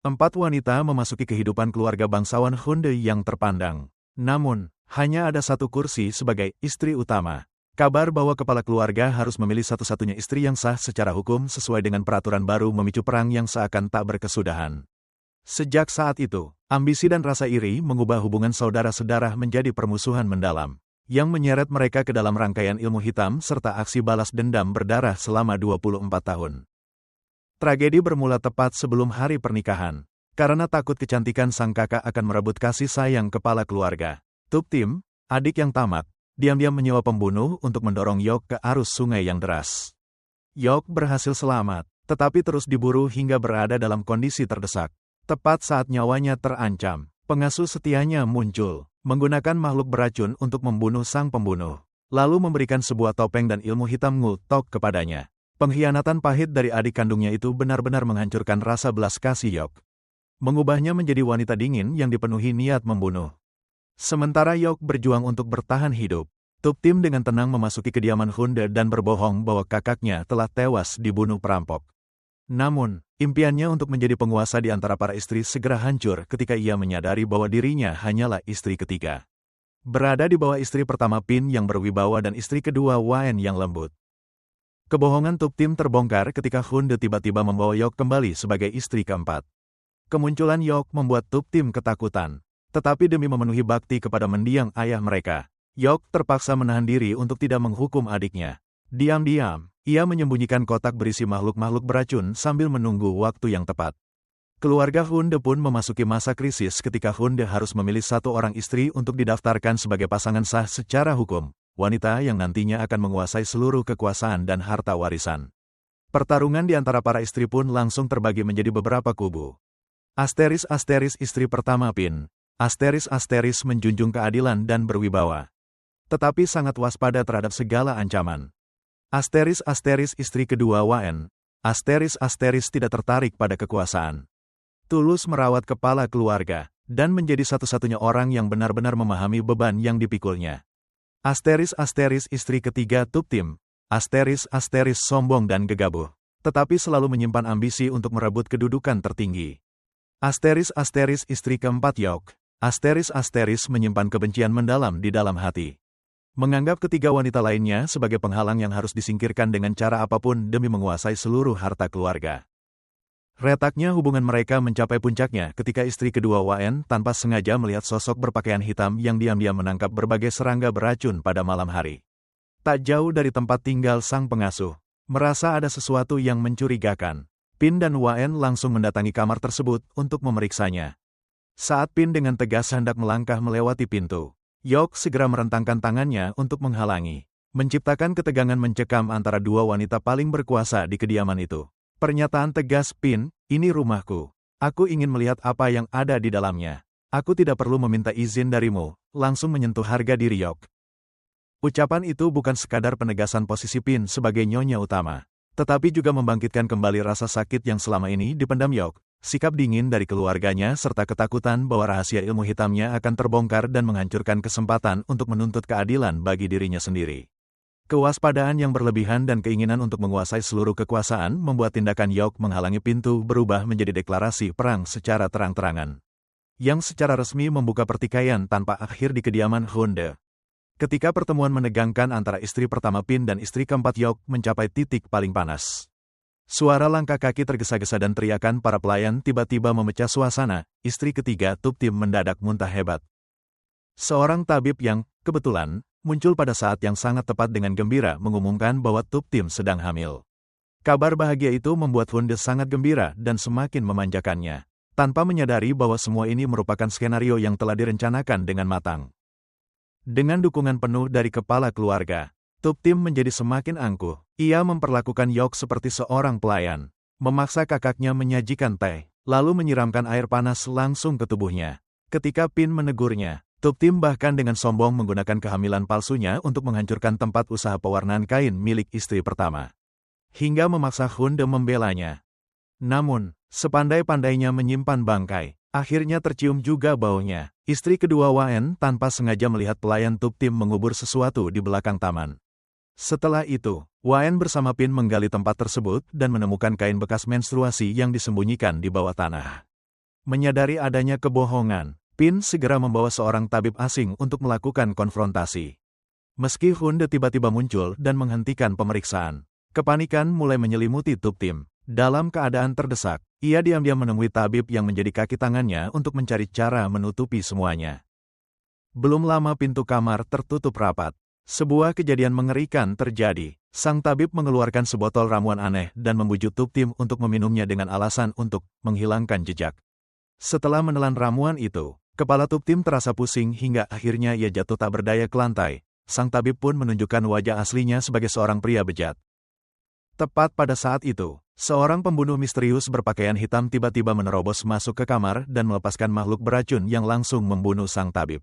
Empat wanita memasuki kehidupan keluarga bangsawan Hunde yang terpandang. Namun, hanya ada satu kursi sebagai istri utama. Kabar bahwa kepala keluarga harus memilih satu-satunya istri yang sah secara hukum sesuai dengan peraturan baru memicu perang yang seakan tak berkesudahan. Sejak saat itu, ambisi dan rasa iri mengubah hubungan saudara-saudara menjadi permusuhan mendalam, yang menyeret mereka ke dalam rangkaian ilmu hitam serta aksi balas dendam berdarah selama 24 tahun. Tragedi bermula tepat sebelum hari pernikahan. Karena takut kecantikan sang kakak akan merebut kasih sayang kepala keluarga, Tuptim, adik yang tamak, diam-diam menyewa pembunuh untuk mendorong Yok ke arus sungai yang deras. Yok berhasil selamat, tetapi terus diburu hingga berada dalam kondisi terdesak. Tepat saat nyawanya terancam, pengasuh setianya muncul, menggunakan makhluk beracun untuk membunuh sang pembunuh, lalu memberikan sebuah topeng dan ilmu hitam Ngultok kepadanya. Pengkhianatan pahit dari adik kandungnya itu benar-benar menghancurkan rasa belas kasih Yok. Mengubahnya menjadi wanita dingin yang dipenuhi niat membunuh. Sementara Yok berjuang untuk bertahan hidup, Tuptim dengan tenang memasuki kediaman Hunde dan berbohong bahwa kakaknya telah tewas dibunuh perampok. Namun, impiannya untuk menjadi penguasa di antara para istri segera hancur ketika ia menyadari bahwa dirinya hanyalah istri ketiga. Berada di bawah istri pertama Pin yang berwibawa dan istri kedua Wan yang lembut. Kebohongan Tuptim terbongkar ketika Hunde tiba-tiba membawa Yok kembali sebagai istri keempat. Kemunculan Yok membuat Tuptim ketakutan. Tetapi demi memenuhi bakti kepada mendiang ayah mereka, Yok terpaksa menahan diri untuk tidak menghukum adiknya. Diam-diam, ia menyembunyikan kotak berisi makhluk-makhluk beracun sambil menunggu waktu yang tepat. Keluarga Hunde pun memasuki masa krisis ketika Hunde harus memilih satu orang istri untuk didaftarkan sebagai pasangan sah secara hukum. Wanita yang nantinya akan menguasai seluruh kekuasaan dan harta warisan. Pertarungan di antara para istri pun langsung terbagi menjadi beberapa kubu. Asteris istri pertama Pin. Asteris menjunjung keadilan dan berwibawa, tetapi sangat waspada terhadap segala ancaman. Asteris istri kedua Wan. Asteris tidak tertarik pada kekuasaan. Tulus merawat kepala keluarga, dan menjadi satu-satunya orang yang benar-benar memahami beban yang dipikulnya. Asteris istri ketiga Tuptim. Asteris sombong dan gegabah, tetapi selalu menyimpan ambisi untuk merebut kedudukan tertinggi. Asteris istri keempat Yok. Asteris menyimpan kebencian mendalam di dalam hati. Menganggap ketiga wanita lainnya sebagai penghalang yang harus disingkirkan dengan cara apapun demi menguasai seluruh harta keluarga. Retaknya hubungan mereka mencapai puncaknya ketika istri kedua Wan tanpa sengaja melihat sosok berpakaian hitam yang diam-diam menangkap berbagai serangga beracun pada malam hari. Tak jauh dari tempat tinggal sang pengasuh, merasa ada sesuatu yang mencurigakan. Pin dan Wan langsung mendatangi kamar tersebut untuk memeriksanya. Saat Pin dengan tegas hendak melangkah melewati pintu, Yok segera merentangkan tangannya untuk menghalangi, menciptakan ketegangan mencekam antara dua wanita paling berkuasa di kediaman itu. Pernyataan tegas Pin, ini rumahku. Aku ingin melihat apa yang ada di dalamnya. Aku tidak perlu meminta izin darimu, langsung menyentuh harga diri Yok. Ucapan itu bukan sekadar penegasan posisi Pin sebagai nyonya utama, tetapi juga membangkitkan kembali rasa sakit yang selama ini dipendam Yok, sikap dingin dari keluarganya serta ketakutan bahwa rahasia ilmu hitamnya akan terbongkar dan menghancurkan kesempatan untuk menuntut keadilan bagi dirinya sendiri. Kewaspadaan yang berlebihan dan keinginan untuk menguasai seluruh kekuasaan membuat tindakan Yok menghalangi pintu berubah menjadi deklarasi perang secara terang-terangan, yang secara resmi membuka pertikaian tanpa akhir di kediaman Hunde. Ketika pertemuan menegangkan antara istri pertama Pin dan istri keempat Yok mencapai titik paling panas. Suara langkah kaki tergesa-gesa dan teriakan para pelayan tiba-tiba memecah suasana. Istri ketiga Tuptim mendadak muntah hebat. Seorang tabib yang, kebetulan, muncul pada saat yang sangat tepat dengan gembira mengumumkan bahwa Tuptim sedang hamil. Kabar bahagia itu membuat Hunde sangat gembira dan semakin memanjakannya, tanpa menyadari bahwa semua ini merupakan skenario yang telah direncanakan dengan matang. Dengan dukungan penuh dari kepala keluarga, Tuptim menjadi semakin angkuh. Ia memperlakukan Yok seperti seorang pelayan, memaksa kakaknya menyajikan teh, lalu menyiramkan air panas langsung ke tubuhnya. Ketika Pin menegurnya, Tuptim bahkan dengan sombong menggunakan kehamilan palsunya untuk menghancurkan tempat usaha pewarnaan kain milik istri pertama, hingga memaksa Hunde membelanya. Namun, sepandai-pandainya menyimpan bangkai, akhirnya tercium juga baunya. Istri kedua Wan tanpa sengaja melihat pelayan Tuptim mengubur sesuatu di belakang taman. Setelah itu, Wan bersama Pin menggali tempat tersebut dan menemukan kain bekas menstruasi yang disembunyikan di bawah tanah. Menyadari adanya kebohongan, Pin segera membawa seorang tabib asing untuk melakukan konfrontasi. Meski Hunde tiba-tiba muncul dan menghentikan pemeriksaan, kepanikan mulai menyelimuti Tuptim. Dalam keadaan terdesak, ia diam-diam menemui tabib yang menjadi kaki tangannya untuk mencari cara menutupi semuanya. Belum lama pintu kamar tertutup rapat. Sebuah kejadian mengerikan terjadi. Sang tabib mengeluarkan sebotol ramuan aneh dan membujuk Tuptim untuk meminumnya dengan alasan untuk menghilangkan jejak. Setelah menelan ramuan itu, kepala Tuptim terasa pusing hingga akhirnya ia jatuh tak berdaya ke lantai. Sang tabib pun menunjukkan wajah aslinya sebagai seorang pria bejat. Tepat pada saat itu, seorang pembunuh misterius berpakaian hitam tiba-tiba menerobos masuk ke kamar dan melepaskan makhluk beracun yang langsung membunuh sang tabib.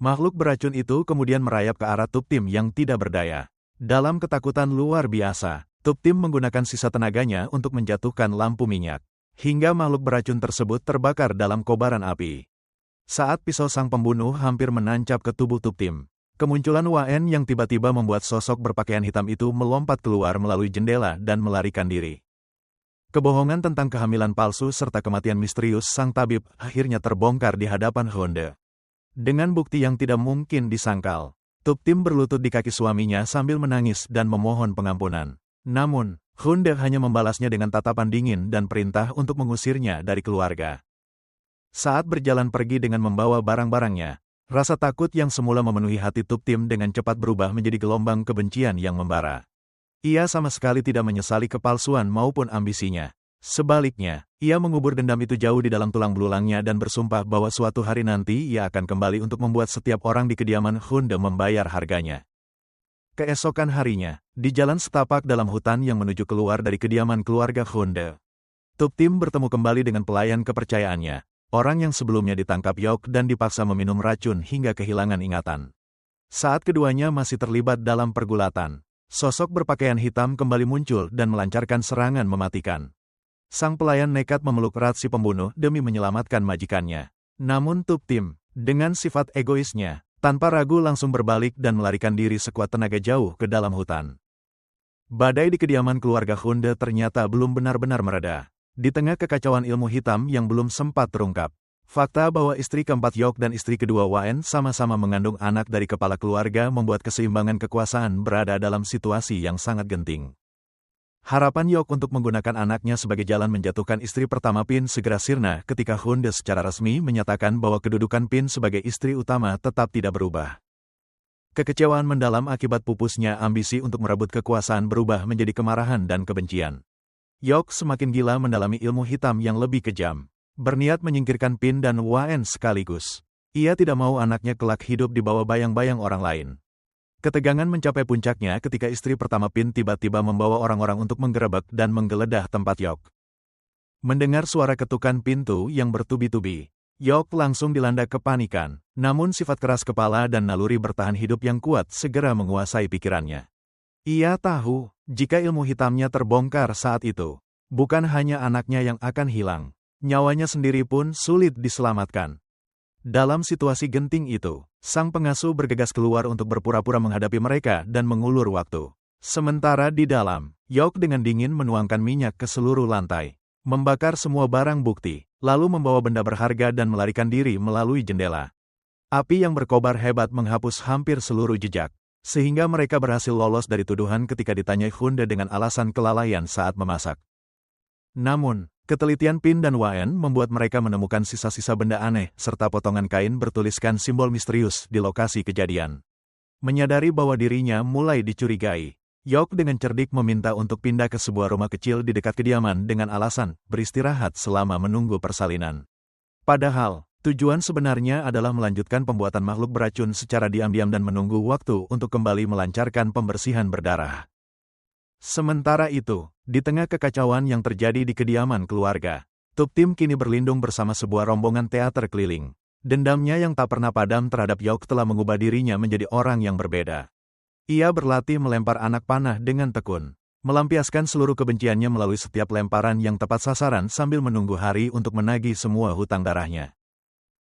Makhluk beracun itu kemudian merayap ke arah Tuptim yang tidak berdaya. Dalam ketakutan luar biasa, Tuptim menggunakan sisa tenaganya untuk menjatuhkan lampu minyak, hingga makhluk beracun tersebut terbakar dalam kobaran api. Saat pisau sang pembunuh hampir menancap ke tubuh Tuptim, kemunculan Wan yang tiba-tiba membuat sosok berpakaian hitam itu melompat keluar melalui jendela dan melarikan diri. Kebohongan tentang kehamilan palsu serta kematian misterius sang tabib akhirnya terbongkar di hadapan Hunde. Dengan bukti yang tidak mungkin disangkal, Tuptim berlutut di kaki suaminya sambil menangis dan memohon pengampunan. Namun, Hunde hanya membalasnya dengan tatapan dingin dan perintah untuk mengusirnya dari keluarga. Saat berjalan pergi dengan membawa barang-barangnya, rasa takut yang semula memenuhi hati Tuptim dengan cepat berubah menjadi gelombang kebencian yang membara. Ia sama sekali tidak menyesali kepalsuan maupun ambisinya. Sebaliknya, ia mengubur dendam itu jauh di dalam tulang belulangnya dan bersumpah bahwa suatu hari nanti ia akan kembali untuk membuat setiap orang di kediaman Hunde membayar harganya. Keesokan harinya, di jalan setapak dalam hutan yang menuju keluar dari kediaman keluarga Hunde, Tuptim bertemu kembali dengan pelayan kepercayaannya, orang yang sebelumnya ditangkap Yok dan dipaksa meminum racun hingga kehilangan ingatan. Saat keduanya masih terlibat dalam pergulatan, sosok berpakaian hitam kembali muncul dan melancarkan serangan mematikan. Sang pelayan nekat memeluk erat si pembunuh demi menyelamatkan majikannya. Namun Tuptim, dengan sifat egoisnya, tanpa ragu langsung berbalik dan melarikan diri sekuat tenaga jauh ke dalam hutan. Badai di kediaman keluarga Hunde ternyata belum benar-benar mereda. Di tengah kekacauan ilmu hitam yang belum sempat terungkap, fakta bahwa istri keempat Yok dan istri kedua Wan sama-sama mengandung anak dari kepala keluarga membuat keseimbangan kekuasaan berada dalam situasi yang sangat genting. Harapan Yok untuk menggunakan anaknya sebagai jalan menjatuhkan istri pertama Pin segera sirna ketika Hunde secara resmi menyatakan bahwa kedudukan Pin sebagai istri utama tetap tidak berubah. Kekecewaan mendalam akibat pupusnya ambisi untuk merebut kekuasaan berubah menjadi kemarahan dan kebencian. Yok semakin gila mendalami ilmu hitam yang lebih kejam, berniat menyingkirkan Pin dan Wan sekaligus. Ia tidak mau anaknya kelak hidup di bawah bayang-bayang orang lain. Ketegangan mencapai puncaknya ketika istri pertama Pin tiba-tiba membawa orang-orang untuk menggerebek dan menggeledah tempat Yok. Mendengar suara ketukan pintu yang bertubi-tubi, Yok langsung dilanda kepanikan, namun sifat keras kepala dan naluri bertahan hidup yang kuat segera menguasai pikirannya. Ia tahu, jika ilmu hitamnya terbongkar saat itu, bukan hanya anaknya yang akan hilang, nyawanya sendiri pun sulit diselamatkan. Dalam situasi genting itu, sang pengasuh bergegas keluar untuk berpura-pura menghadapi mereka dan mengulur waktu. Sementara di dalam, Yok dengan dingin menuangkan minyak ke seluruh lantai, membakar semua barang bukti, lalu membawa benda berharga dan melarikan diri melalui jendela. Api yang berkobar hebat menghapus hampir seluruh jejak, sehingga mereka berhasil lolos dari tuduhan ketika ditanyai Hunde dengan alasan kelalaian saat memasak. Namun, ketelitian Pin dan Wan membuat mereka menemukan sisa-sisa benda aneh serta potongan kain bertuliskan simbol misterius di lokasi kejadian. Menyadari bahwa dirinya mulai dicurigai, Yok dengan cerdik meminta untuk pindah ke sebuah rumah kecil di dekat kediaman dengan alasan beristirahat selama menunggu persalinan. Padahal, tujuan sebenarnya adalah melanjutkan pembuatan makhluk beracun secara diam-diam dan menunggu waktu untuk kembali melancarkan pembersihan berdarah. Sementara itu, di tengah kekacauan yang terjadi di kediaman keluarga, Tuptim kini berlindung bersama sebuah rombongan teater keliling. Dendamnya yang tak pernah padam terhadap Yok telah mengubah dirinya menjadi orang yang berbeda. Ia berlatih melempar anak panah dengan tekun, melampiaskan seluruh kebenciannya melalui setiap lemparan yang tepat sasaran sambil menunggu hari untuk menagih semua hutang darahnya.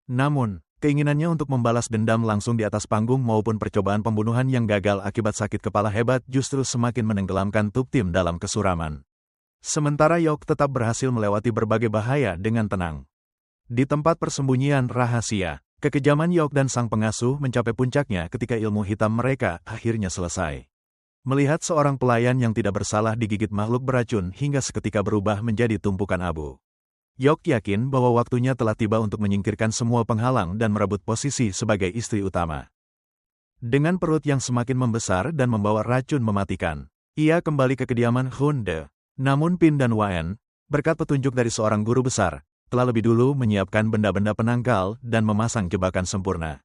Namun, keinginannya untuk membalas dendam langsung di atas panggung maupun percobaan pembunuhan yang gagal akibat sakit kepala hebat justru semakin menenggelamkan Tuptim dalam kesuraman. Sementara Yok tetap berhasil melewati berbagai bahaya dengan tenang. Di tempat persembunyian rahasia, kekejaman Yok dan sang pengasuh mencapai puncaknya ketika ilmu hitam mereka akhirnya selesai. Melihat seorang pelayan yang tidak bersalah digigit makhluk beracun hingga seketika berubah menjadi tumpukan abu. Yok yakin bahwa waktunya telah tiba untuk menyingkirkan semua penghalang dan merebut posisi sebagai istri utama. Dengan perut yang semakin membesar dan membawa racun mematikan, ia kembali ke kediaman Hunde. Namun Pin dan Wan, berkat petunjuk dari seorang guru besar, telah lebih dulu menyiapkan benda-benda penangkal dan memasang jebakan sempurna.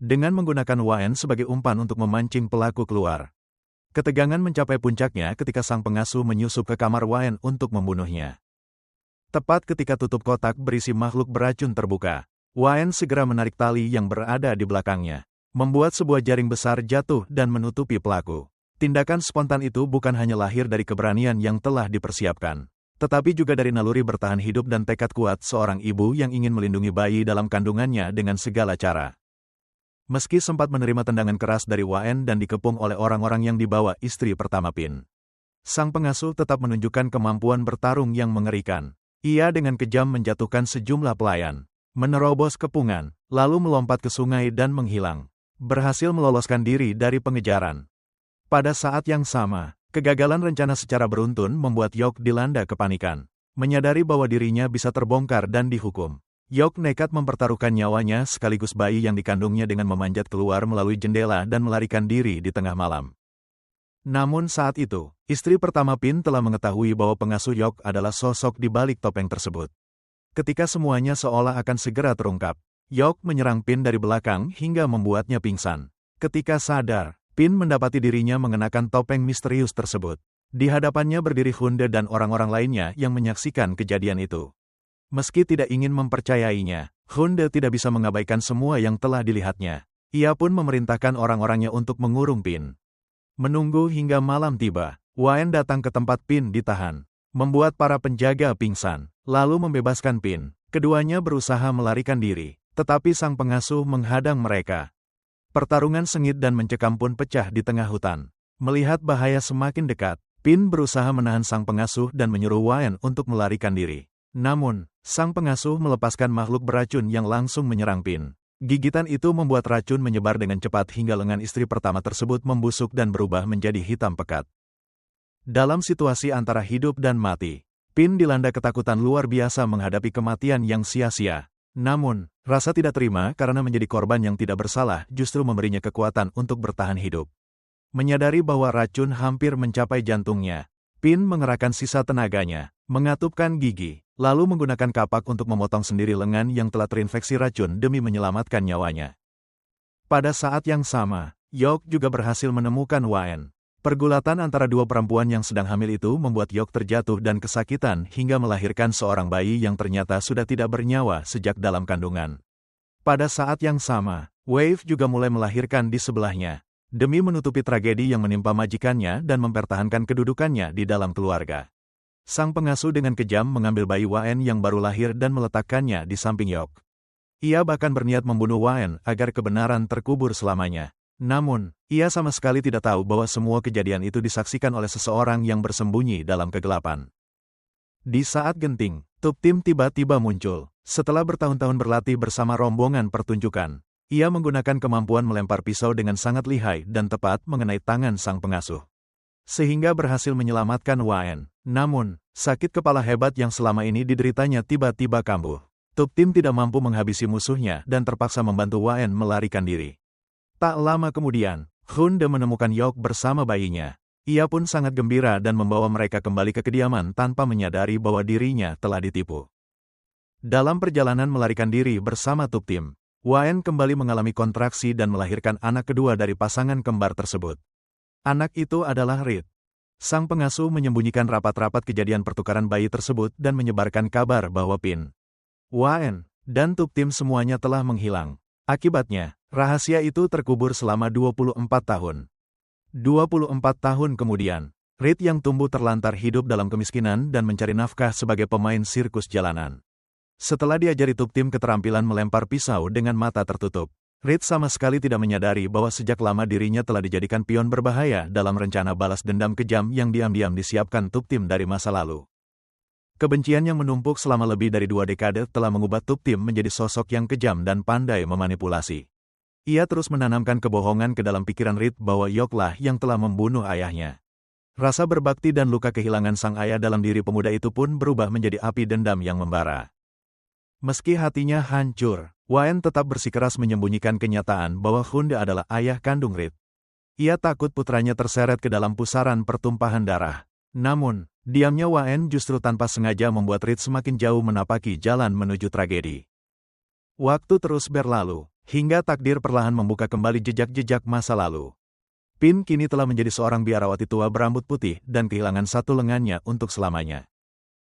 Dengan menggunakan Wan sebagai umpan untuk memancing pelaku keluar. Ketegangan mencapai puncaknya ketika sang pengasuh menyusup ke kamar Wan untuk membunuhnya. Tepat ketika tutup kotak berisi makhluk beracun terbuka, Wan segera menarik tali yang berada di belakangnya, membuat sebuah jaring besar jatuh dan menutupi pelaku. Tindakan spontan itu bukan hanya lahir dari keberanian yang telah dipersiapkan, tetapi juga dari naluri bertahan hidup dan tekad kuat seorang ibu yang ingin melindungi bayi dalam kandungannya dengan segala cara. Meski sempat menerima tendangan keras dari Wan dan dikepung oleh orang-orang yang dibawa istri pertama Pin, sang pengasuh tetap menunjukkan kemampuan bertarung yang mengerikan. Ia dengan kejam menjatuhkan sejumlah pelayan, menerobos kepungan, lalu melompat ke sungai dan menghilang, berhasil meloloskan diri dari pengejaran. Pada saat yang sama, kegagalan rencana secara beruntun membuat Yok dilanda kepanikan. Menyadari bahwa dirinya bisa terbongkar dan dihukum, Yok nekat mempertaruhkan nyawanya sekaligus bayi yang dikandungnya dengan memanjat keluar melalui jendela dan melarikan diri di tengah malam. Namun saat itu, istri pertama Pin telah mengetahui bahwa pengasuh Yok adalah sosok di balik topeng tersebut. Ketika semuanya seolah akan segera terungkap, Yok menyerang Pin dari belakang hingga membuatnya pingsan. Ketika sadar, Pin mendapati dirinya mengenakan topeng misterius tersebut. Di hadapannya berdiri Hunde dan orang-orang lainnya yang menyaksikan kejadian itu. Meski tidak ingin mempercayainya, Hunde tidak bisa mengabaikan semua yang telah dilihatnya. Ia pun memerintahkan orang-orangnya untuk mengurung Pin. Menunggu hingga malam tiba, Wan datang ke tempat Pin ditahan, membuat para penjaga pingsan, lalu membebaskan Pin. Keduanya berusaha melarikan diri, tetapi sang pengasuh menghadang mereka. Pertarungan sengit dan mencekam pun pecah di tengah hutan. Melihat bahaya semakin dekat, Pin berusaha menahan sang pengasuh dan menyuruh Wan untuk melarikan diri. Namun, sang pengasuh melepaskan makhluk beracun yang langsung menyerang Pin. Gigitan itu membuat racun menyebar dengan cepat hingga lengan istri pertama tersebut membusuk dan berubah menjadi hitam pekat. Dalam situasi antara hidup dan mati, Pin dilanda ketakutan luar biasa menghadapi kematian yang sia-sia. Namun, rasa tidak terima karena menjadi korban yang tidak bersalah justru memberinya kekuatan untuk bertahan hidup. Menyadari bahwa racun hampir mencapai jantungnya, Pin mengerahkan sisa tenaganya, mengatupkan gigi, lalu menggunakan kapak untuk memotong sendiri lengan yang telah terinfeksi racun demi menyelamatkan nyawanya. Pada saat yang sama, Yok juga berhasil menemukan Wan. Pergulatan antara dua perempuan yang sedang hamil itu membuat Yok terjatuh dan kesakitan hingga melahirkan seorang bayi yang ternyata sudah tidak bernyawa sejak dalam kandungan. Pada saat yang sama, Wave juga mulai melahirkan di sebelahnya, demi menutupi tragedi yang menimpa majikannya dan mempertahankan kedudukannya di dalam keluarga. Sang pengasuh dengan kejam mengambil bayi Wan yang baru lahir dan meletakkannya di samping Yok. Ia bahkan berniat membunuh Wan agar kebenaran terkubur selamanya. Namun, ia sama sekali tidak tahu bahwa semua kejadian itu disaksikan oleh seseorang yang bersembunyi dalam kegelapan. Di saat genting, Tuptim tiba-tiba muncul. Setelah bertahun-tahun berlatih bersama rombongan pertunjukan, ia menggunakan kemampuan melempar pisau dengan sangat lihai dan tepat mengenai tangan sang pengasuh. Sehingga berhasil menyelamatkan Wan. Namun, sakit kepala hebat yang selama ini dideritanya tiba-tiba kambuh. Tuptim tidak mampu menghabisi musuhnya dan terpaksa membantu Wan melarikan diri. Tak lama kemudian, Hunde menemukan Yok bersama bayinya. Ia pun sangat gembira dan membawa mereka kembali ke kediaman tanpa menyadari bahwa dirinya telah ditipu. Dalam perjalanan melarikan diri bersama Tuptim, Wan kembali mengalami kontraksi dan melahirkan anak kedua dari pasangan kembar tersebut. Anak itu adalah Reed. Sang pengasuh menyembunyikan rapat-rapat kejadian pertukaran bayi tersebut dan menyebarkan kabar bahwa Pin, Wan, dan Tuptim semuanya telah menghilang. Akibatnya, rahasia itu terkubur selama 24 tahun. 24 tahun kemudian, Reed yang tumbuh terlantar hidup dalam kemiskinan dan mencari nafkah sebagai pemain sirkus jalanan. Setelah diajari Tuptim keterampilan melempar pisau dengan mata tertutup, Reed sama sekali tidak menyadari bahwa sejak lama dirinya telah dijadikan pion berbahaya dalam rencana balas dendam kejam yang diam-diam disiapkan Tuptim dari masa lalu. Kebencian yang menumpuk selama lebih dari 2 dekade telah mengubah Tuptim menjadi sosok yang kejam dan pandai memanipulasi. Ia terus menanamkan kebohongan ke dalam pikiran Reed bahwa Yok-lah yang telah membunuh ayahnya. Rasa berbakti dan luka kehilangan sang ayah dalam diri pemuda itu pun berubah menjadi api dendam yang membara. Meski hatinya hancur, Waen tetap bersikeras menyembunyikan kenyataan bahwa Hunde adalah ayah kandung Reed. Ia takut putranya terseret ke dalam pusaran pertumpahan darah. Namun, diamnya Waen justru tanpa sengaja membuat Reed semakin jauh menapaki jalan menuju tragedi. Waktu terus berlalu, hingga takdir perlahan membuka kembali jejak-jejak masa lalu. Pin kini telah menjadi seorang biarawati tua berambut putih dan kehilangan satu lengannya untuk selamanya.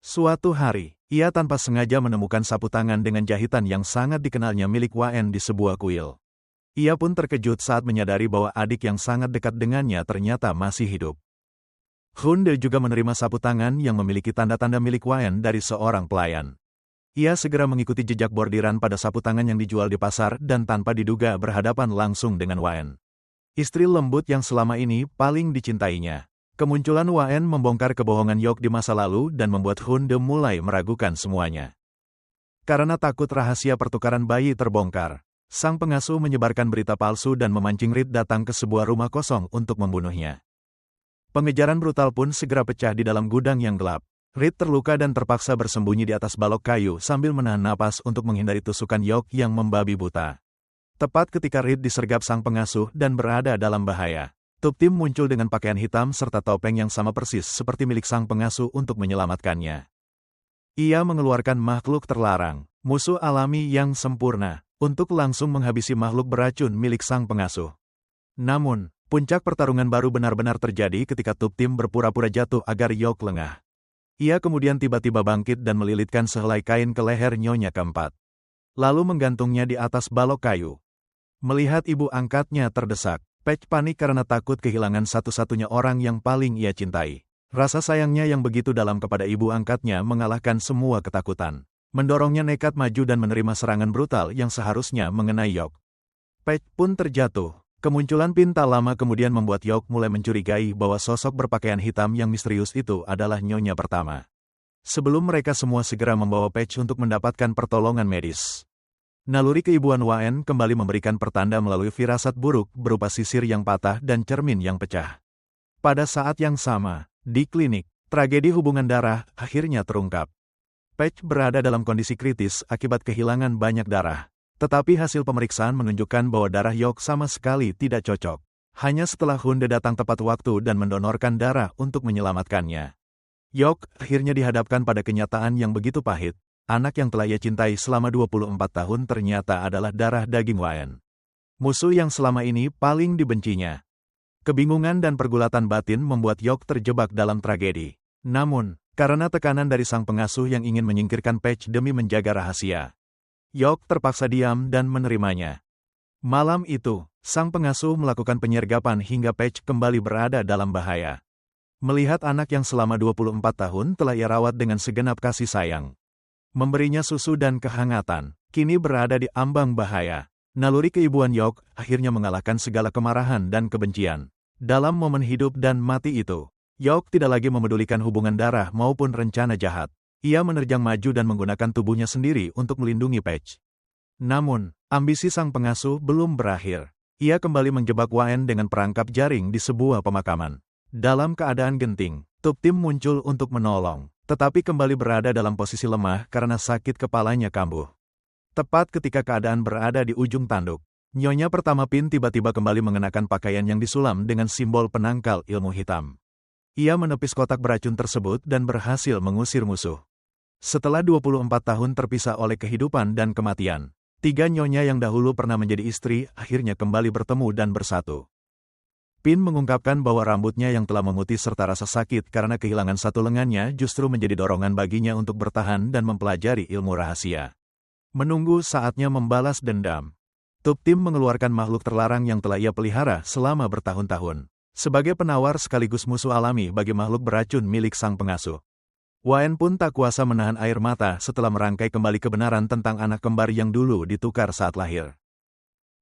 Suatu hari, ia tanpa sengaja menemukan sapu tangan dengan jahitan yang sangat dikenalnya milik Waen di sebuah kuil. Ia pun terkejut saat menyadari bahwa adik yang sangat dekat dengannya ternyata masih hidup. Hunde juga menerima sapu tangan yang memiliki tanda-tanda milik Waen dari seorang pelayan. Ia segera mengikuti jejak bordiran pada sapu tangan yang dijual di pasar dan tanpa diduga berhadapan langsung dengan Waen. Istri lembut yang selama ini paling dicintainya. Kemunculan Waen membongkar kebohongan Yok di masa lalu dan membuat Hunde mulai meragukan semuanya. Karena takut rahasia pertukaran bayi terbongkar, sang pengasuh menyebarkan berita palsu dan memancing Reed datang ke sebuah rumah kosong untuk membunuhnya. Pengejaran brutal pun segera pecah di dalam gudang yang gelap. Reed terluka dan terpaksa bersembunyi di atas balok kayu sambil menahan napas untuk menghindari tusukan Yok yang membabi buta. Tepat ketika Reed disergap sang pengasuh dan berada dalam bahaya, Tuptim muncul dengan pakaian hitam serta topeng yang sama persis seperti milik sang pengasuh untuk menyelamatkannya. Ia mengeluarkan makhluk terlarang, musuh alami yang sempurna, untuk langsung menghabisi makhluk beracun milik sang pengasuh. Namun, puncak pertarungan baru benar-benar terjadi ketika Tuptim berpura-pura jatuh agar Yok lengah. Ia kemudian tiba-tiba bangkit dan melilitkan sehelai kain ke leher nyonya keempat. Lalu menggantungnya di atas balok kayu. Melihat ibu angkatnya terdesak, Patch panik karena takut kehilangan satu-satunya orang yang paling ia cintai. Rasa sayangnya yang begitu dalam kepada ibu angkatnya mengalahkan semua ketakutan. Mendorongnya nekat maju dan menerima serangan brutal yang seharusnya mengenai Yok. Patch pun terjatuh. Kemunculan Pin tak lama kemudian membuat Yok mulai mencurigai bahwa sosok berpakaian hitam yang misterius itu adalah nyonya pertama. Sebelum mereka semua segera membawa Patch untuk mendapatkan pertolongan medis. Naluri keibuan Waen kembali memberikan pertanda melalui firasat buruk berupa sisir yang patah dan cermin yang pecah. Pada saat yang sama, di klinik, tragedi hubungan darah akhirnya terungkap. Patch berada dalam kondisi kritis akibat kehilangan banyak darah. Tetapi hasil pemeriksaan menunjukkan bahwa darah Yok sama sekali tidak cocok. Hanya setelah Hunde datang tepat waktu dan mendonorkan darah untuk menyelamatkannya. Yok akhirnya dihadapkan pada kenyataan yang begitu pahit. Anak yang telah ia cintai selama 24 tahun ternyata adalah darah daging Waen. Musuh yang selama ini paling dibencinya. Kebingungan dan pergulatan batin membuat Yok terjebak dalam tragedi. Namun, karena tekanan dari sang pengasuh yang ingin menyingkirkan Patch demi menjaga rahasia, Yok terpaksa diam dan menerimanya. Malam itu, sang pengasuh melakukan penyergapan hingga Patch kembali berada dalam bahaya. Melihat anak yang selama 24 tahun telah ia rawat dengan segenap kasih sayang, memberinya susu dan kehangatan, kini berada di ambang bahaya. Naluri keibuan Yok akhirnya mengalahkan segala kemarahan dan kebencian. Dalam momen hidup dan mati itu, Yok tidak lagi memedulikan hubungan darah maupun rencana jahat. Ia menerjang maju dan menggunakan tubuhnya sendiri untuk melindungi Patch. Namun, ambisi sang pengasuh belum berakhir. Ia kembali menjebak Waen dengan perangkap jaring di sebuah pemakaman. Dalam keadaan genting, Tuptim muncul untuk menolong, tetapi kembali berada dalam posisi lemah karena sakit kepalanya kambuh. Tepat ketika keadaan berada di ujung tanduk, nyonya pertama Pin tiba-tiba kembali mengenakan pakaian yang disulam dengan simbol penangkal ilmu hitam. Ia menepis kotak beracun tersebut dan berhasil mengusir musuh. Setelah 24 tahun terpisah oleh kehidupan dan kematian, tiga nyonya yang dahulu pernah menjadi istri akhirnya kembali bertemu dan bersatu. Pin mengungkapkan bahwa rambutnya yang telah memutih serta rasa sakit karena kehilangan satu lengannya justru menjadi dorongan baginya untuk bertahan dan mempelajari ilmu rahasia. Menunggu saatnya membalas dendam. Tuptim mengeluarkan makhluk terlarang yang telah ia pelihara selama bertahun-tahun, sebagai penawar sekaligus musuh alami bagi makhluk beracun milik sang pengasuh. Waen pun tak kuasa menahan air mata setelah merangkai kembali kebenaran tentang anak kembar yang dulu ditukar saat lahir.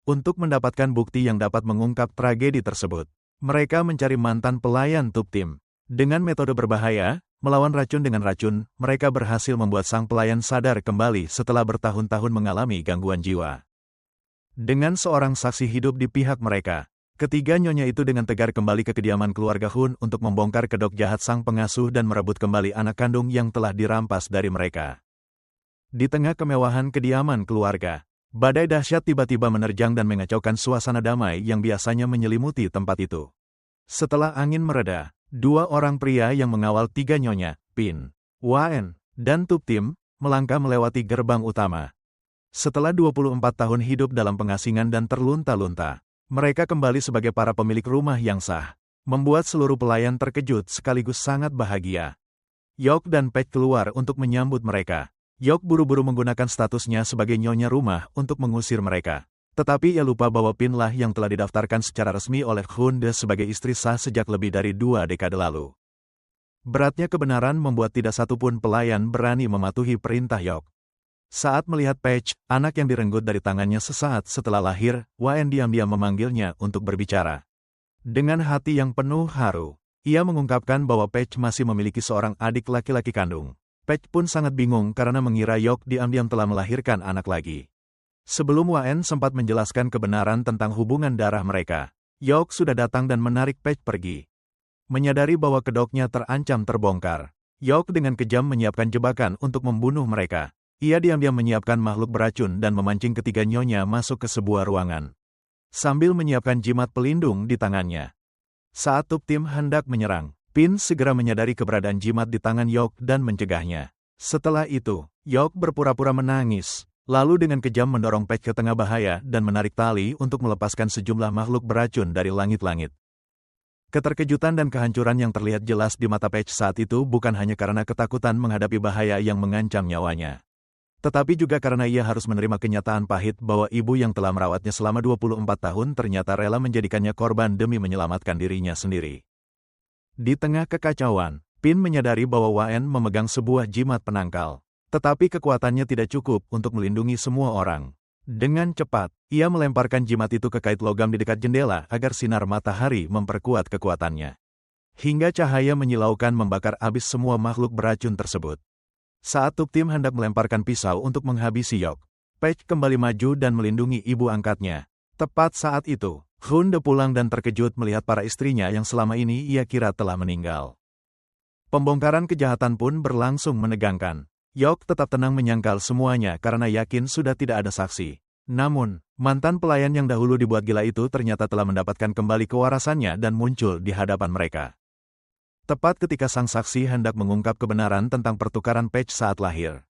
Untuk mendapatkan bukti yang dapat mengungkap tragedi tersebut, mereka mencari mantan pelayan Tuptim. Dengan metode berbahaya, Melawan racun dengan racun, mereka berhasil membuat sang pelayan sadar kembali setelah bertahun-tahun mengalami gangguan jiwa. Dengan seorang saksi hidup di pihak mereka, ketiga nyonya itu dengan tegar kembali ke kediaman keluarga Hun untuk membongkar kedok jahat sang pengasuh dan merebut kembali anak kandung yang telah dirampas dari mereka. Di tengah kemewahan kediaman keluarga, badai dahsyat tiba-tiba menerjang dan mengacaukan suasana damai yang biasanya menyelimuti tempat itu. Setelah angin mereda, dua orang pria yang mengawal tiga nyonya, Pin, Wan, dan Tup Tim, melangkah melewati gerbang utama. Setelah 24 tahun hidup dalam pengasingan dan terlunta-lunta, mereka kembali sebagai para pemilik rumah yang sah, membuat seluruh pelayan terkejut sekaligus sangat bahagia. Yok dan Pech keluar untuk menyambut mereka. Yok buru-buru menggunakan statusnya sebagai nyonya rumah untuk mengusir mereka. Tetapi ia lupa bahwa Pin lah yang telah didaftarkan secara resmi oleh Hunde sebagai istri sah sejak lebih dari 2 dekade lalu. Beratnya kebenaran membuat tidak satupun pelayan berani mematuhi perintah Yok. Saat melihat Pech, anak yang direnggut dari tangannya sesaat setelah lahir, Wan diam-diam memanggilnya untuk berbicara. Dengan hati yang penuh haru, ia mengungkapkan bahwa Pech masih memiliki seorang adik laki-laki kandung. Pech pun sangat bingung karena mengira Yok diam-diam telah melahirkan anak lagi. Sebelum Wan sempat menjelaskan kebenaran tentang hubungan darah mereka, Yok sudah datang dan menarik Pech pergi. Menyadari bahwa kedoknya terancam terbongkar, Yok dengan kejam menyiapkan jebakan untuk membunuh mereka. Ia diam-diam menyiapkan makhluk beracun dan memancing ketiga nyonya masuk ke sebuah ruangan. Sambil menyiapkan jimat pelindung di tangannya. Saat Tup Tim hendak menyerang, Pin segera menyadari keberadaan jimat di tangan Yok dan mencegahnya. Setelah itu, Yok berpura-pura menangis. Lalu dengan kejam mendorong Pech ke tengah bahaya dan menarik tali untuk melepaskan sejumlah makhluk beracun dari langit-langit. Keterkejutan dan kehancuran yang terlihat jelas di mata Pech saat itu bukan hanya karena ketakutan menghadapi bahaya yang mengancam nyawanya. Tetapi juga karena ia harus menerima kenyataan pahit bahwa ibu yang telah merawatnya selama 24 tahun ternyata rela menjadikannya korban demi menyelamatkan dirinya sendiri. Di tengah kekacauan, Pin menyadari bahwa Wan memegang sebuah jimat penangkal. Tetapi kekuatannya tidak cukup untuk melindungi semua orang. Dengan cepat, ia melemparkan jimat itu ke kait logam di dekat jendela agar sinar matahari memperkuat kekuatannya. Hingga cahaya menyilaukan membakar habis semua makhluk beracun tersebut. Saat Tup Tim hendak melemparkan pisau untuk menghabisi Yok, Pech kembali maju dan melindungi ibu angkatnya. Tepat saat itu, Hunde pulang dan terkejut melihat para istrinya yang selama ini ia kira telah meninggal. Pembongkaran kejahatan pun berlangsung menegangkan. Yok tetap tenang menyangkal semuanya karena yakin sudah tidak ada saksi. Namun, mantan pelayan yang dahulu dibuat gila itu ternyata telah mendapatkan kembali kewarasannya dan muncul di hadapan mereka. Tepat ketika sang saksi hendak mengungkap kebenaran tentang pertukaran Pech saat lahir.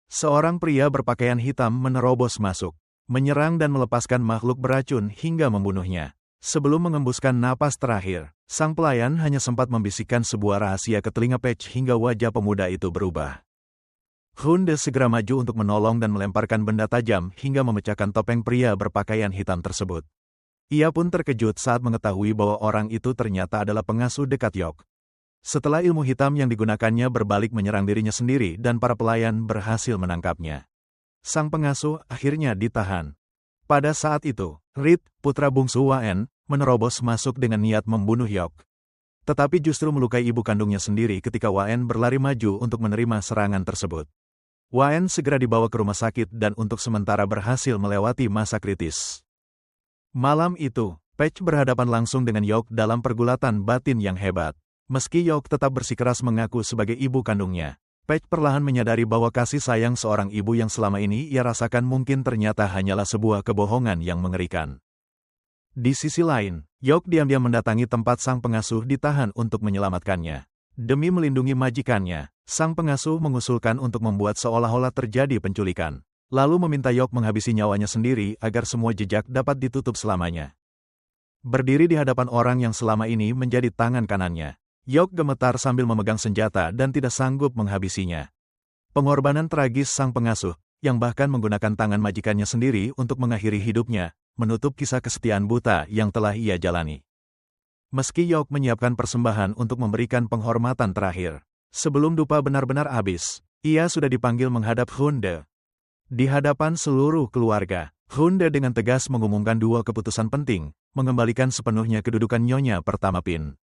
Seorang pria berpakaian hitam menerobos masuk, menyerang dan melepaskan makhluk beracun hingga membunuhnya. Sebelum mengembuskan napas terakhir, sang pelayan hanya sempat membisikkan sebuah rahasia ke telinga Pech hingga wajah pemuda itu berubah. Hunde segera maju untuk menolong dan melemparkan benda tajam hingga memecahkan topeng pria berpakaian hitam tersebut. Ia pun terkejut saat mengetahui bahwa orang itu ternyata adalah pengasuh dekat Yok. Setelah ilmu hitam yang digunakannya berbalik menyerang dirinya sendiri dan para pelayan berhasil menangkapnya. Sang pengasuh akhirnya ditahan. Pada saat itu, Reed, putra bungsu Wan, menerobos masuk dengan niat membunuh Yok. Tetapi justru melukai ibu kandungnya sendiri ketika Wan berlari maju untuk menerima serangan tersebut. Wan segera dibawa ke rumah sakit dan untuk sementara berhasil melewati masa kritis. Malam itu, Pech berhadapan langsung dengan Yok dalam pergulatan batin yang hebat. Meski Yok tetap bersikeras mengaku sebagai ibu kandungnya, Pech perlahan menyadari bahwa kasih sayang seorang ibu yang selama ini ia rasakan mungkin ternyata hanyalah sebuah kebohongan yang mengerikan. Di sisi lain, Yok diam-diam mendatangi tempat sang pengasuh ditahan untuk menyelamatkannya. Demi melindungi majikannya, sang pengasuh mengusulkan untuk membuat seolah-olah terjadi penculikan, lalu meminta Yok menghabisi nyawanya sendiri agar semua jejak dapat ditutup selamanya. Berdiri di hadapan orang yang selama ini menjadi tangan kanannya, Yok gemetar sambil memegang senjata dan tidak sanggup menghabisinya. Pengorbanan tragis sang pengasuh, yang bahkan menggunakan tangan majikannya sendiri untuk mengakhiri hidupnya, menutup kisah kesetiaan buta yang telah ia jalani. Meski Yok menyiapkan persembahan untuk memberikan penghormatan terakhir, sebelum dupa benar-benar habis, ia sudah dipanggil menghadap Hunde. Di hadapan seluruh keluarga, Hunde dengan tegas mengumumkan dua keputusan penting, mengembalikan sepenuhnya kedudukan Nyonya pertama Pin.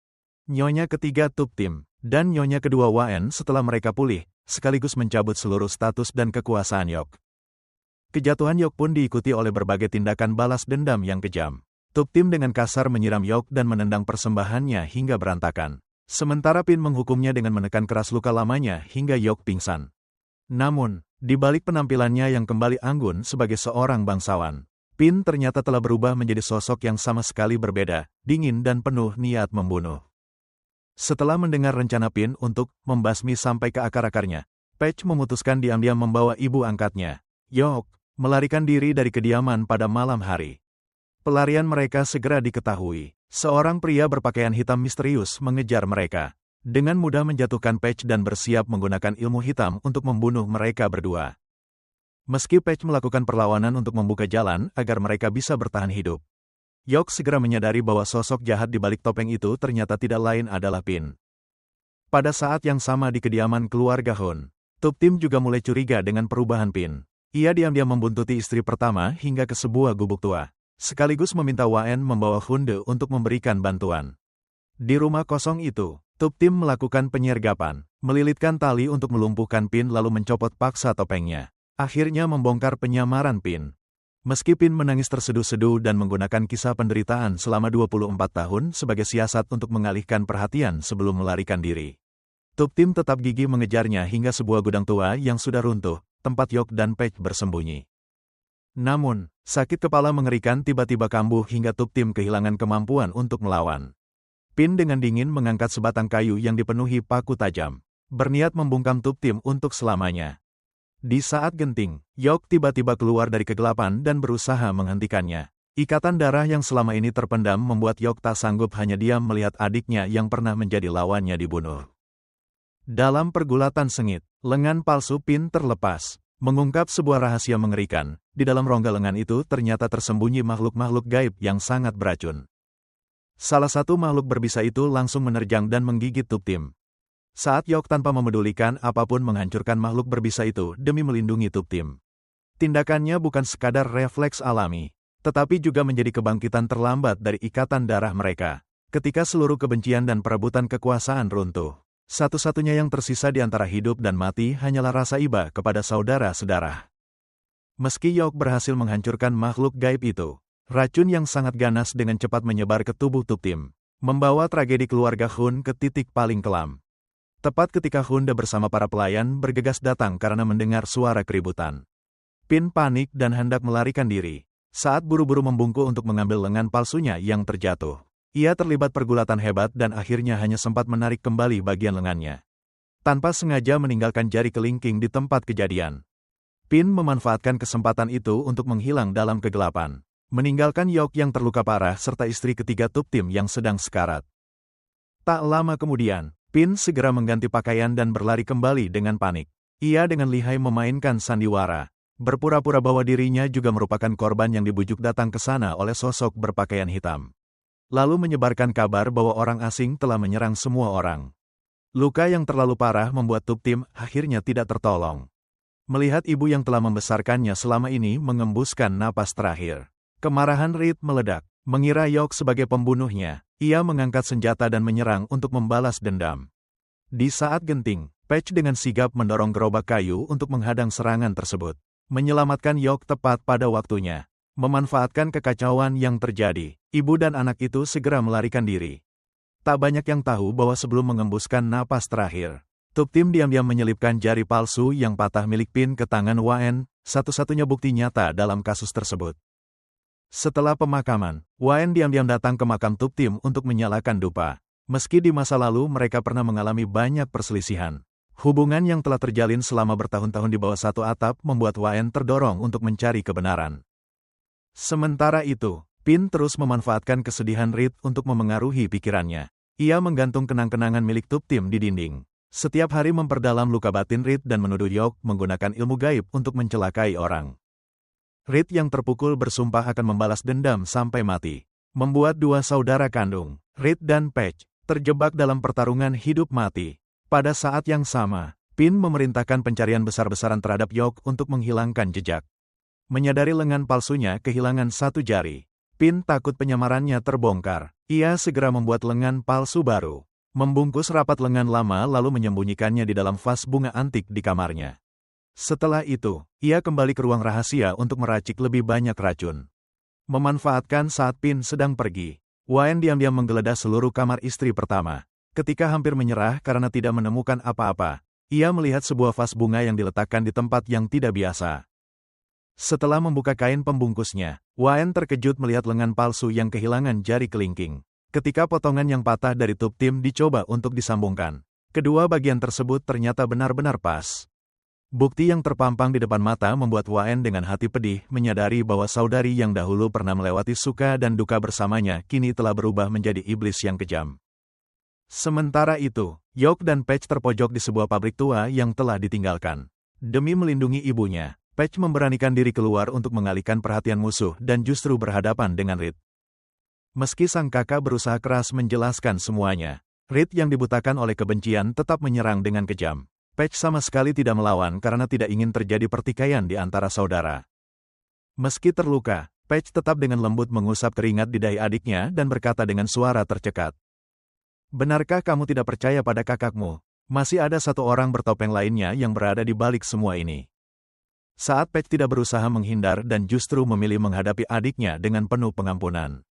Nyonya ketiga Tup Tim, dan nyonya kedua Wan setelah mereka pulih, sekaligus mencabut seluruh status dan kekuasaan Yok. Kejatuhan Yok pun diikuti oleh berbagai tindakan balas dendam yang kejam. Tub Tim dengan kasar menyiram Yok dan menendang persembahannya hingga berantakan. Sementara Pin menghukumnya dengan menekan keras luka lamanya hingga Yok pingsan. Namun, di balik penampilannya yang kembali anggun sebagai seorang bangsawan, Pin ternyata telah berubah menjadi sosok yang sama sekali berbeda, dingin dan penuh niat membunuh. Setelah mendengar rencana Pin untuk membasmi sampai ke akar-akarnya, Patch memutuskan diam-diam membawa ibu angkatnya, Yok, melarikan diri dari kediaman pada malam hari. Pelarian mereka segera diketahui. Seorang pria berpakaian hitam misterius mengejar mereka. Dengan mudah menjatuhkan Patch dan bersiap menggunakan ilmu hitam untuk membunuh mereka berdua. Meski Patch melakukan perlawanan untuk membuka jalan agar mereka bisa bertahan hidup, Yok segera menyadari bahwa sosok jahat di balik topeng itu ternyata tidak lain adalah Pin. Pada saat yang sama di kediaman keluarga Hun, Tub Tim juga mulai curiga dengan perubahan Pin. Ia diam-diam membuntuti istri pertama hingga ke sebuah gubuk tua, sekaligus meminta Wan membawa Hunde untuk memberikan bantuan. Di rumah kosong itu, Tub Tim melakukan penyergapan, melilitkan tali untuk melumpuhkan Pin lalu mencopot paksa topengnya. Akhirnya membongkar penyamaran Pin. Meski Pin menangis terseduh-seduh dan menggunakan kisah penderitaan selama 24 tahun sebagai siasat untuk mengalihkan perhatian sebelum melarikan diri, Tub Tim tetap gigih mengejarnya hingga sebuah gudang tua yang sudah runtuh, tempat Yok dan Patch bersembunyi. Namun, sakit kepala mengerikan tiba-tiba kambuh hingga Tub Tim kehilangan kemampuan untuk melawan. Pin dengan dingin mengangkat sebatang kayu yang dipenuhi paku tajam, berniat membungkam Tub Tim untuk selamanya. Di saat genting, Yok tiba-tiba keluar dari kegelapan dan berusaha menghentikannya. Ikatan darah yang selama ini terpendam membuat Yok tak sanggup hanya diam melihat adiknya yang pernah menjadi lawannya dibunuh. Dalam pergulatan sengit, lengan palsu Pin terlepas, mengungkap sebuah rahasia mengerikan. Di dalam rongga lengan itu ternyata tersembunyi makhluk-makhluk gaib yang sangat beracun. Salah satu makhluk berbisa itu langsung menerjang dan menggigit Tub Tim. Saat Yok tanpa memedulikan apapun menghancurkan makhluk berbisa itu demi melindungi Tub Tim. Tindakannya bukan sekadar refleks alami, tetapi juga menjadi kebangkitan terlambat dari ikatan darah mereka. Ketika seluruh kebencian dan perebutan kekuasaan runtuh, satu-satunya yang tersisa di antara hidup dan mati hanyalah rasa iba kepada saudara-saudara. Meski Yok berhasil menghancurkan makhluk gaib itu, racun yang sangat ganas dengan cepat menyebar ke tubuh Tub Tim, membawa tragedi keluarga Hun ke titik paling kelam. Tepat ketika Hunde bersama para pelayan bergegas datang karena mendengar suara keributan, Pin panik dan hendak melarikan diri. Saat buru-buru membungkuk untuk mengambil lengan palsunya yang terjatuh, ia terlibat pergulatan hebat dan akhirnya hanya sempat menarik kembali bagian lengannya. Tanpa sengaja meninggalkan jari kelingking di tempat kejadian, Pin memanfaatkan kesempatan itu untuk menghilang dalam kegelapan, meninggalkan Yok yang terluka parah serta istri ketiga Tub Tim yang sedang sekarat. Tak lama kemudian, Pin segera mengganti pakaian dan berlari kembali dengan panik. Ia dengan lihai memainkan sandiwara, berpura-pura bahwa dirinya juga merupakan korban yang dibujuk datang ke sana oleh sosok berpakaian hitam. Lalu menyebarkan kabar bahwa orang asing telah menyerang semua orang. Luka yang terlalu parah membuat Tub Tim akhirnya tidak tertolong. Melihat ibu yang telah membesarkannya selama ini mengembuskan napas terakhir, kemarahan Reed meledak. Mengira Yok sebagai pembunuhnya, ia mengangkat senjata dan menyerang untuk membalas dendam. Di saat genting, Patch dengan sigap mendorong gerobak kayu untuk menghadang serangan tersebut, menyelamatkan Yok tepat pada waktunya. Memanfaatkan kekacauan yang terjadi, ibu dan anak itu segera melarikan diri. Tak banyak yang tahu bahwa sebelum mengembuskan napas terakhir, Tub Tim diam-diam menyelipkan jari palsu yang patah milik Pin ke tangan Wan, satu-satunya bukti nyata dalam kasus tersebut. Setelah pemakaman, Wan diam-diam datang ke makam Tub Tim untuk menyalakan dupa. Meski di masa lalu mereka pernah mengalami banyak perselisihan, hubungan yang telah terjalin selama bertahun-tahun di bawah satu atap membuat Wan terdorong untuk mencari kebenaran. Sementara itu, Pin terus memanfaatkan kesedihan Reed untuk memengaruhi pikirannya. Ia menggantung kenang-kenangan milik Tub Tim di dinding. Setiap hari memperdalam luka batin Reed dan menuduh Yok menggunakan ilmu gaib untuk mencelakai orang. Reed yang terpukul bersumpah akan membalas dendam sampai mati, membuat dua saudara kandung, Reed dan Patch, terjebak dalam pertarungan hidup mati. Pada saat yang sama, Pin memerintahkan pencarian besar-besaran terhadap Yok untuk menghilangkan jejak. Menyadari lengan palsunya kehilangan satu jari, Pin takut penyamarannya terbongkar. Ia segera membuat lengan palsu baru, membungkus rapat lengan lama lalu menyembunyikannya di dalam vas bunga antik di kamarnya. Setelah itu, ia kembali ke ruang rahasia untuk meracik lebih banyak racun. Memanfaatkan saat Pin sedang pergi, Waen diam-diam menggeledah seluruh kamar istri pertama. Ketika hampir menyerah karena tidak menemukan apa-apa, ia melihat sebuah vas bunga yang diletakkan di tempat yang tidak biasa. Setelah membuka kain pembungkusnya, Waen terkejut melihat lengan palsu yang kehilangan jari kelingking. Ketika potongan yang patah dari tub tim dicoba untuk disambungkan, kedua bagian tersebut ternyata benar-benar pas. Bukti yang terpampang di depan mata membuat Waen dengan hati pedih menyadari bahwa saudari yang dahulu pernah melewati suka dan duka bersamanya kini telah berubah menjadi iblis yang kejam. Sementara itu, Yok dan Patch terpojok di sebuah pabrik tua yang telah ditinggalkan. Demi melindungi ibunya, Patch memberanikan diri keluar untuk mengalihkan perhatian musuh dan justru berhadapan dengan Reed. Meski sang kakak berusaha keras menjelaskan semuanya, Reed yang dibutakan oleh kebencian tetap menyerang dengan kejam. Patch sama sekali tidak melawan karena tidak ingin terjadi pertikaian di antara saudara. Meski terluka, Patch tetap dengan lembut mengusap keringat di dahi adiknya dan berkata dengan suara tercekat. "Benarkah kamu tidak percaya pada kakakmu? Masih ada satu orang bertopeng lainnya yang berada di balik semua ini." Saat Patch tidak berusaha menghindar dan justru memilih menghadapi adiknya dengan penuh pengampunan.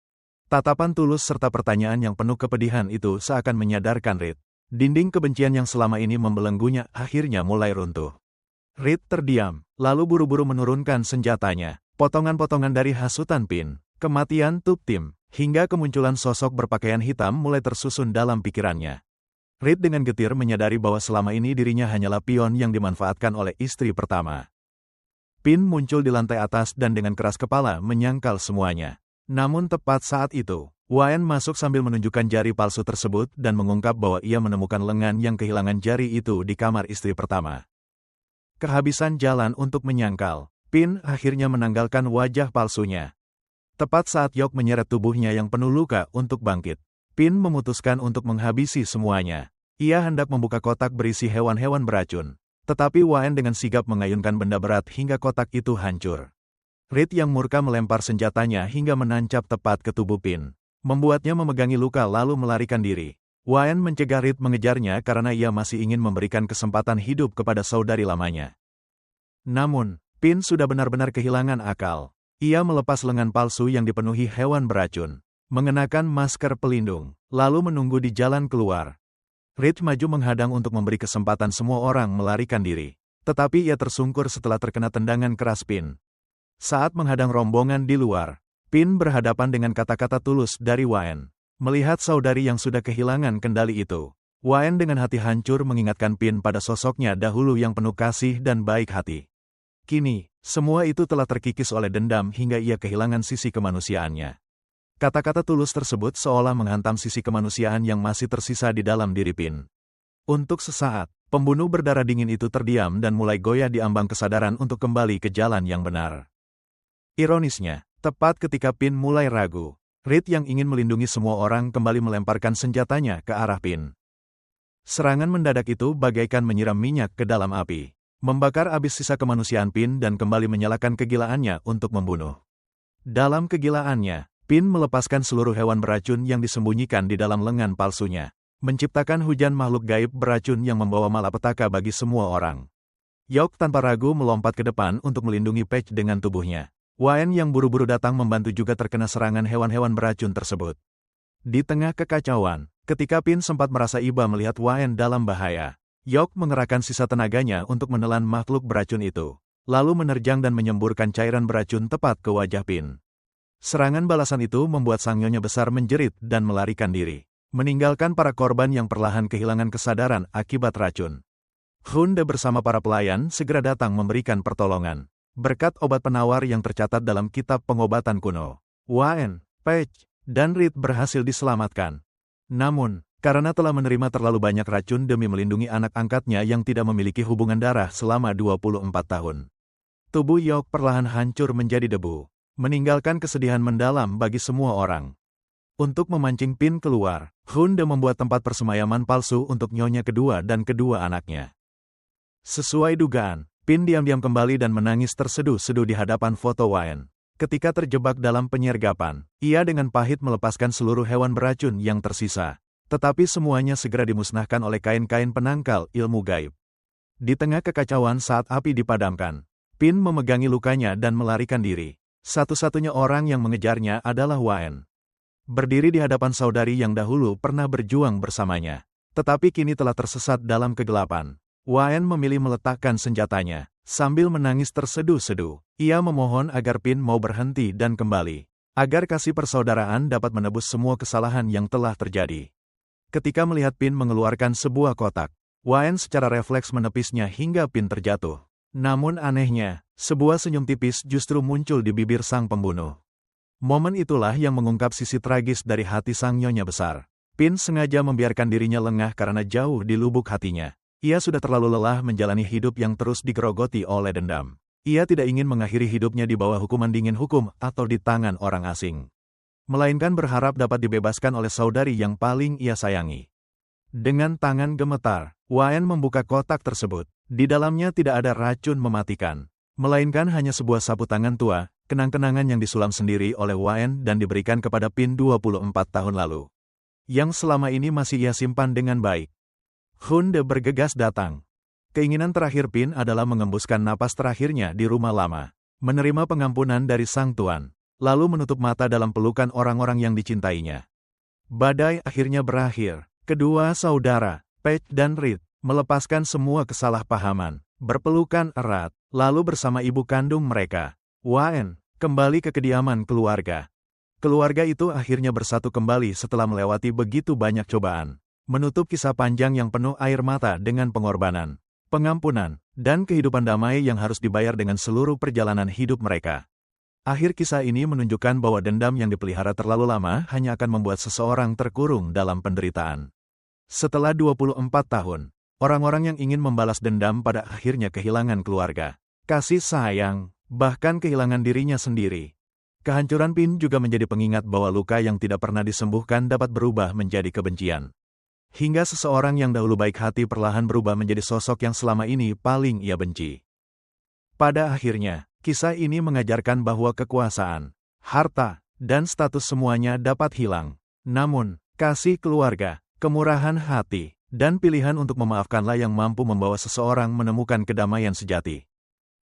Tatapan tulus serta pertanyaan yang penuh kepedihan itu seakan menyadarkan Reed. Dinding kebencian yang selama ini membelenggunya akhirnya mulai runtuh. Reed terdiam, lalu buru-buru menurunkan senjatanya. Potongan-potongan dari hasutan Pin, kematian tub tim, hingga kemunculan sosok berpakaian hitam mulai tersusun dalam pikirannya. Reed dengan getir menyadari bahwa selama ini dirinya hanyalah pion yang dimanfaatkan oleh istri pertama. Pin muncul di lantai atas dan dengan keras kepala menyangkal semuanya. Namun tepat saat itu, Waen masuk sambil menunjukkan jari palsu tersebut dan mengungkap bahwa ia menemukan lengan yang kehilangan jari itu di kamar istri pertama. Kehabisan jalan untuk menyangkal, Pin akhirnya menanggalkan wajah palsunya. Tepat saat Yok menyeret tubuhnya yang penuh luka untuk bangkit, Pin memutuskan untuk menghabisi semuanya. Ia hendak membuka kotak berisi hewan-hewan beracun, tetapi Waen dengan sigap mengayunkan benda berat hingga kotak itu hancur. Reed yang murka melempar senjatanya hingga menancap tepat ke tubuh Pin, membuatnya memegangi luka lalu melarikan diri. Waen mencegah Reed mengejarnya karena ia masih ingin memberikan kesempatan hidup kepada saudari lamanya. Namun, Pin sudah benar-benar kehilangan akal. Ia melepas lengan palsu yang dipenuhi hewan beracun, mengenakan masker pelindung, lalu menunggu di jalan keluar. Reed maju menghadang untuk memberi kesempatan semua orang melarikan diri. Tetapi ia tersungkur setelah terkena tendangan keras Pin. Saat menghadang rombongan di luar, Pin berhadapan dengan kata-kata tulus dari Waen. Melihat saudari yang sudah kehilangan kendali itu, Waen dengan hati hancur mengingatkan Pin pada sosoknya dahulu yang penuh kasih dan baik hati. Kini, semua itu telah terkikis oleh dendam hingga ia kehilangan sisi kemanusiaannya. Kata-kata tulus tersebut seolah menghantam sisi kemanusiaan yang masih tersisa di dalam diri Pin. Untuk sesaat, pembunuh berdarah dingin itu terdiam dan mulai goyah di ambang kesadaran untuk kembali ke jalan yang benar. Ironisnya, tepat ketika Pin mulai ragu, Reed yang ingin melindungi semua orang kembali melemparkan senjatanya ke arah Pin. Serangan mendadak itu bagaikan menyiram minyak ke dalam api, membakar habis sisa kemanusiaan Pin dan kembali menyalakan kegilaannya untuk membunuh. Dalam kegilaannya, Pin melepaskan seluruh hewan beracun yang disembunyikan di dalam lengan palsunya, menciptakan hujan makhluk gaib beracun yang membawa malapetaka bagi semua orang. Yok tanpa ragu melompat ke depan untuk melindungi Patch dengan tubuhnya. Waen yang buru-buru datang membantu juga terkena serangan hewan-hewan beracun tersebut. Di tengah kekacauan, ketika Pin sempat merasa iba melihat Waen dalam bahaya, Yok mengerahkan sisa tenaganya untuk menelan makhluk beracun itu, lalu menerjang dan menyemburkan cairan beracun tepat ke wajah Pin. Serangan balasan itu membuat sang nyonya besar menjerit dan melarikan diri, meninggalkan para korban yang perlahan kehilangan kesadaran akibat racun. Hunde bersama para pelayan segera datang memberikan pertolongan. Berkat obat penawar yang tercatat dalam kitab pengobatan kuno, Waen, Patch, dan Reed berhasil diselamatkan. Namun, karena telah menerima terlalu banyak racun demi melindungi anak angkatnya yang tidak memiliki hubungan darah selama 24 tahun, tubuh Yok perlahan hancur menjadi debu, meninggalkan kesedihan mendalam bagi semua orang. Untuk memancing Pin keluar, Hunde membuat tempat persemayaman palsu untuk nyonya kedua dan kedua anaknya. Sesuai dugaan, Pin diam-diam kembali dan menangis terseduh-seduh di hadapan foto Waen. Ketika terjebak dalam penyergapan, ia dengan pahit melepaskan seluruh hewan beracun yang tersisa. Tetapi semuanya segera dimusnahkan oleh kain-kain penangkal ilmu gaib. Di tengah kekacauan saat api dipadamkan, Pin memegangi lukanya dan melarikan diri. Satu-satunya orang yang mengejarnya adalah Wan. Berdiri di hadapan saudari yang dahulu pernah berjuang bersamanya, tetapi kini telah tersesat dalam kegelapan. Wan memilih meletakkan senjatanya. Sambil menangis terseduh-seduh, ia memohon agar Pin mau berhenti dan kembali, agar kasih persaudaraan dapat menebus semua kesalahan yang telah terjadi. Ketika melihat Pin mengeluarkan sebuah kotak, Wan secara refleks menepisnya hingga Pin terjatuh. Namun anehnya, sebuah senyum tipis justru muncul di bibir sang pembunuh. Momen itulah yang mengungkap sisi tragis dari hati sang nyonya besar. Pin sengaja membiarkan dirinya lengah karena jauh di lubuk hatinya. Ia sudah terlalu lelah menjalani hidup yang terus digerogoti oleh dendam. Ia tidak ingin mengakhiri hidupnya di bawah hukuman dingin hukum atau di tangan orang asing, melainkan berharap dapat dibebaskan oleh saudari yang paling ia sayangi. Dengan tangan gemetar, Wan membuka kotak tersebut. Di dalamnya tidak ada racun mematikan, melainkan hanya sebuah sapu tangan tua, kenang-kenangan yang disulam sendiri oleh Wan dan diberikan kepada Pin 24 tahun lalu, yang selama ini masih ia simpan dengan baik. Hunde bergegas datang. Keinginan terakhir Pin adalah mengembuskan napas terakhirnya di rumah lama, menerima pengampunan dari sang tuan, lalu menutup mata dalam pelukan orang-orang yang dicintainya. Badai akhirnya berakhir. Kedua saudara, Paige dan Reed, melepaskan semua kesalahpahaman, berpelukan erat, lalu bersama ibu kandung mereka, Wan, kembali ke kediaman keluarga. Keluarga itu akhirnya bersatu kembali setelah melewati begitu banyak cobaan, menutup kisah panjang yang penuh air mata dengan pengorbanan, pengampunan, dan kehidupan damai yang harus dibayar dengan seluruh perjalanan hidup mereka. Akhir kisah ini menunjukkan bahwa dendam yang dipelihara terlalu lama hanya akan membuat seseorang terkurung dalam penderitaan. Setelah 24 tahun, orang-orang yang ingin membalas dendam pada akhirnya kehilangan keluarga, kasih sayang, bahkan kehilangan dirinya sendiri. Kehancuran Pin juga menjadi pengingat bahwa luka yang tidak pernah disembuhkan dapat berubah menjadi kebencian. Hingga seseorang yang dahulu baik hati perlahan berubah menjadi sosok yang selama ini paling ia benci. Pada akhirnya, kisah ini mengajarkan bahwa kekuasaan, harta, dan status semuanya dapat hilang. Namun, kasih keluarga, kemurahan hati, dan pilihan untuk memaafkanlah yang mampu membawa seseorang menemukan kedamaian sejati.